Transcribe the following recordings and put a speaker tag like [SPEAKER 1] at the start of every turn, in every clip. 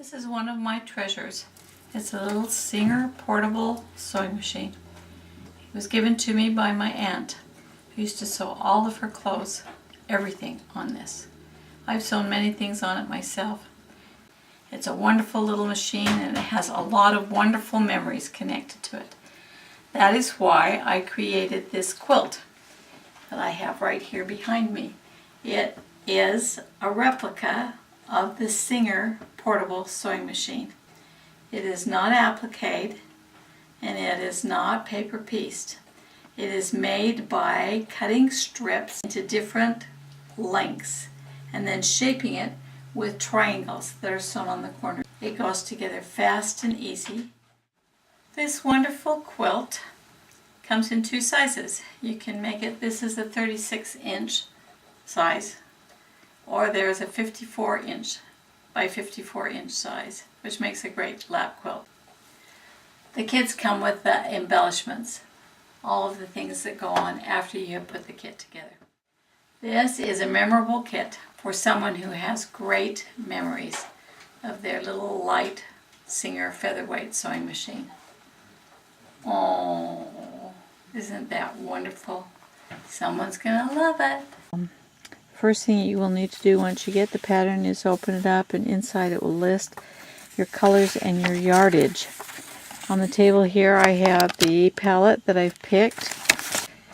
[SPEAKER 1] This is one of my treasures. It's a little Singer portable sewing machine. It was given to me by my aunt, who used to sew all of her clothes, everything on this. I've sewn many things on it myself. It's a wonderful little machine and it has a lot of wonderful memories connected to it. That is why I created this quilt that I have right here behind me. It is a replica of the Singer portable sewing machine. It is not appliqued and it is not paper pieced. It is made by cutting strips into different lengths and then shaping it with triangles that are sewn on the corner. It goes together fast and easy. This wonderful quilt comes in two sizes. You can make it, this is a 36-inch size, or there's a 54-inch by 54-inch size, which makes a great lap quilt. The kits come with the embellishments, all of the things that go on after you have put the kit together. This is a memorable kit for someone who has great memories of their little light Singer featherweight sewing machine. Oh, isn't that wonderful? Someone's gonna love it.
[SPEAKER 2] First thing you will need to do once you get the pattern is open it up, and inside it will list your colors and your yardage. On the table here I have the palette that I've picked.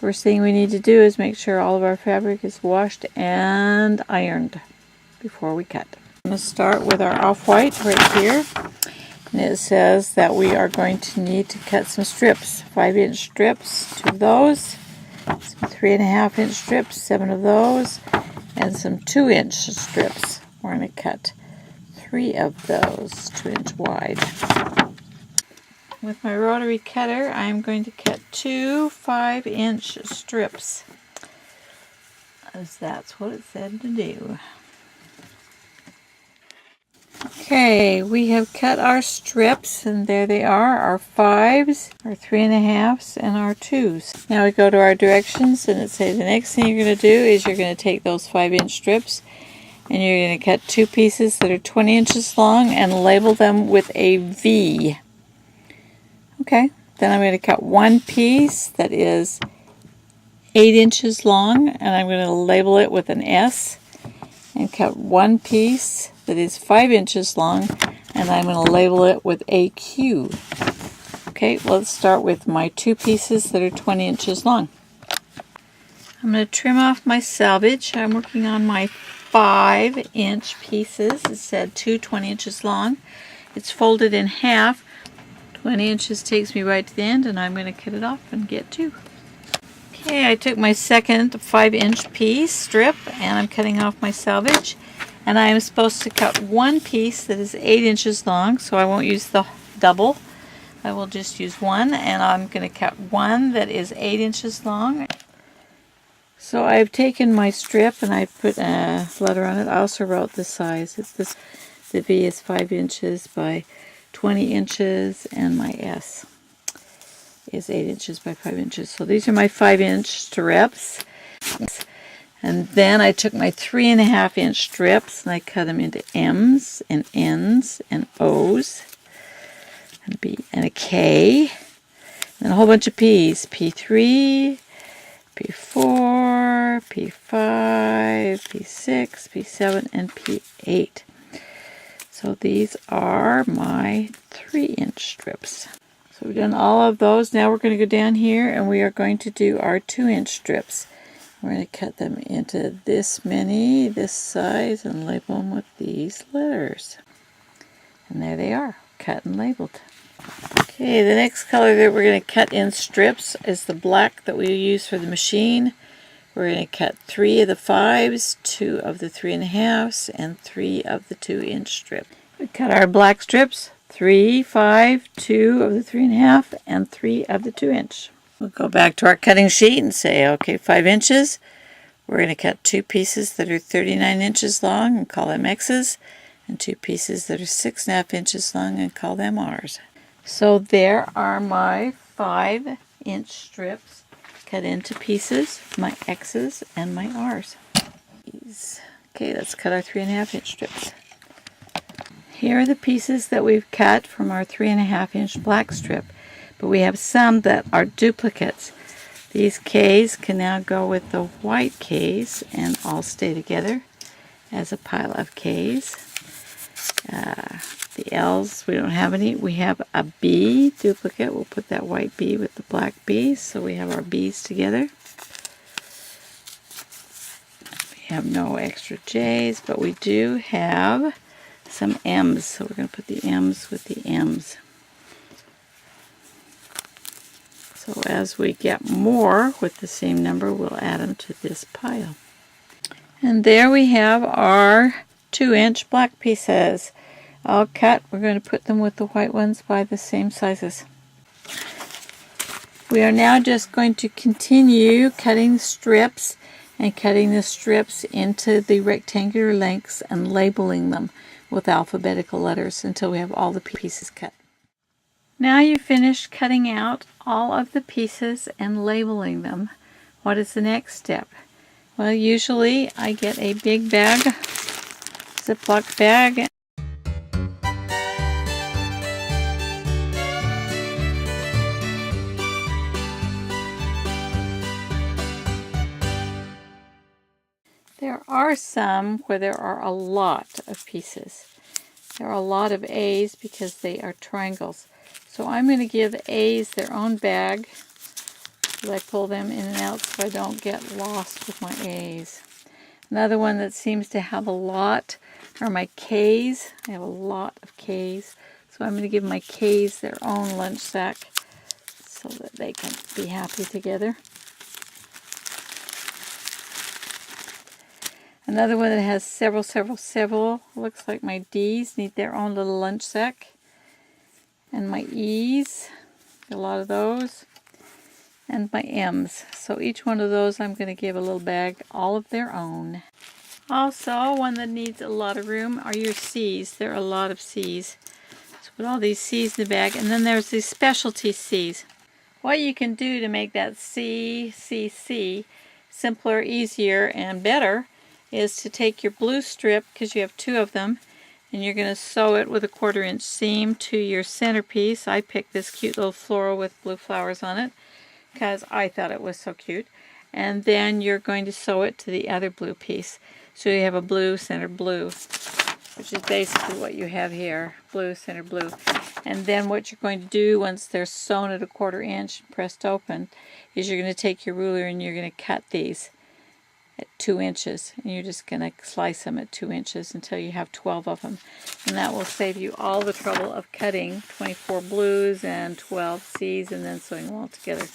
[SPEAKER 2] First thing we need to do is make sure all of our fabric is washed and ironed before we cut. I'm going to start with our off-white right here. And it says that we are going to need to cut some strips. 5-inch strips, 2 of those. Some 3.5-inch strips, 7 of those. And some 2-inch strips. We're going to cut 3 of those, 2-inch wide. With my rotary cutter, I'm going to cut 2 5-inch strips, as that's what it said to do. Okay, we have cut our strips, and there they are, our 5s, our 3.5s, and our 2s. Now we go to our directions, and it says the next thing you're going to do is you're going to take those 5-inch strips, and you're going to cut 2 pieces that are 20 inches long and label them with a V. Okay, then I'm going to cut 1 piece that is 8 inches long, and I'm going to label it with an S, and cut 1 piece that is 5 inches long, and I'm going to label it with a Q. Okay, let's start with my 2 pieces that are 20 inches long. I'm going to trim off my selvage. I'm working on my 5-inch pieces. It said 2 20 inches long. It's folded in half. 20 inches takes me right to the end, and I'm going to cut it off and get 2. Okay, I took my second 5-inch piece strip, and I'm cutting off my selvage. And I am supposed to cut 1 piece that is 8 inches long, so I won't use the double. I will just use 1, and I'm going to cut 1 that is 8 inches long. So I've taken my strip and I put a letter on it. I also wrote the size. The V is 5 inches by 20 inches, and my S is 8 inches by 5 inches. So these are my 5-inch strips. And then I took my 3.5-inch strips and I cut them into M's and N's and O's and B and a K. And a whole bunch of P's. P3, P4, P5, P6, P7, and P8. So these are my 3-inch strips. So we've done all of those. Now we're going to go down here and we are going to do our 2-inch strips. We're going to cut them into this many, this size, and label them with these letters. And there they are, cut and labeled. Okay, the next color that we're going to cut in strips is the black that we use for the machine. We're going to cut 3 of the 5s, 2 of the 3.5s, and 3 of the 2-inch strip. We cut our black strips, 3, 5, 2 of the 3.5, and 3 of the 2-inch. We'll go back to our cutting sheet and say, okay, 5 inches. We're going to cut 2 pieces that are 39 inches long and call them X's, and 2 pieces that are 6.5 inches long and call them R's. So there are my 5-inch strips cut into pieces, my X's and my R's. Okay, let's cut our 3.5-inch strips. Here are the pieces that we've cut from our 3.5-inch black strip, but we have some that are duplicates. These K's can now go with the white K's and all stay together as a pile of K's. The L's, we don't have any. We have a B duplicate. We'll put that white B with the black B, so we have our B's together. We have no extra J's, but we do have some M's, so we're going to put the M's with the M's. So as we get more with the same number, we'll add them to this pile. And there we have our 2-inch black pieces all cut. We're going to put them with the white ones by the same sizes. We are now just going to continue cutting strips and cutting the strips into the rectangular lengths and labeling them with alphabetical letters until we have all the pieces cut. Now you've finished cutting out all of the pieces and labeling them. What is the next step? Well, usually I get a big bag, Ziploc bag. There are some where there are a lot of pieces. There are a lot of A's because they are triangles. So I'm going to give A's their own bag. I pull them in and out so I don't get lost with my A's. Another one that seems to have a lot are my K's. I have a lot of K's. So I'm going to give my K's their own lunch sack so that they can be happy together. Another one that has several. Looks like my D's need their own little lunch sack. And my E's, a lot of those. And my M's. So each one of those I'm going to give a little bag all of their own. Also, one that needs a lot of room are your C's. There are a lot of C's. So put all these C's in the bag. And then there's these specialty C's. What you can do to make that C simpler, easier, and better is to take your blue strip, because you have 2 of them, and you're going to sew it with a 1/4-inch seam to your centerpiece. I picked this cute little floral with blue flowers on it because I thought it was so cute. And then you're going to sew it to the other blue piece. So you have a blue, center blue, which is basically what you have here. Blue, center blue. And then what you're going to do once they're sewn at a 1/4-inch pressed open is you're going to take your ruler and you're going to cut these at 2 inches, and you're just going to slice them at 2 inches until you have 12 of them, and that will save you all the trouble of cutting 24 blues and 12 C's and then sewing them all together.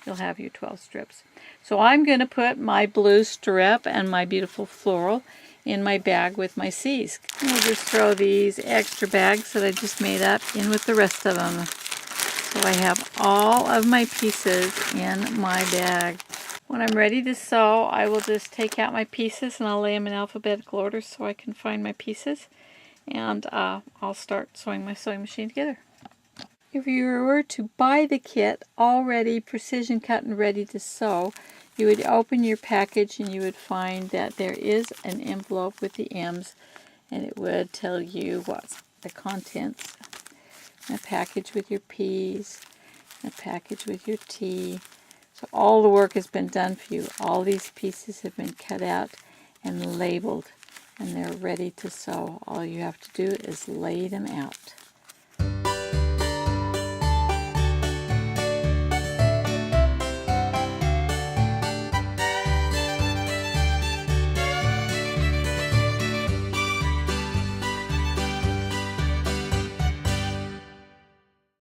[SPEAKER 2] You'll have your 12 strips. So I'm going to put my blue strip and my beautiful floral in my bag with my C's. And we'll just throw these extra bags that I just made up in with the rest of them. So I have all of my pieces in my bag. When I'm ready to sew, I will just take out my pieces and I'll lay them in alphabetical order so I can find my pieces. And I'll start sewing my sewing machine together. If you were to buy the kit already precision cut and ready to sew, you would open your package and you would find that there is an envelope with the M's, and it would tell you what's the contents. A package with your P's, a package with your T. So all the work has been done for you. All these pieces have been cut out and labeled, and they're ready to sew. All you have to do is lay them out.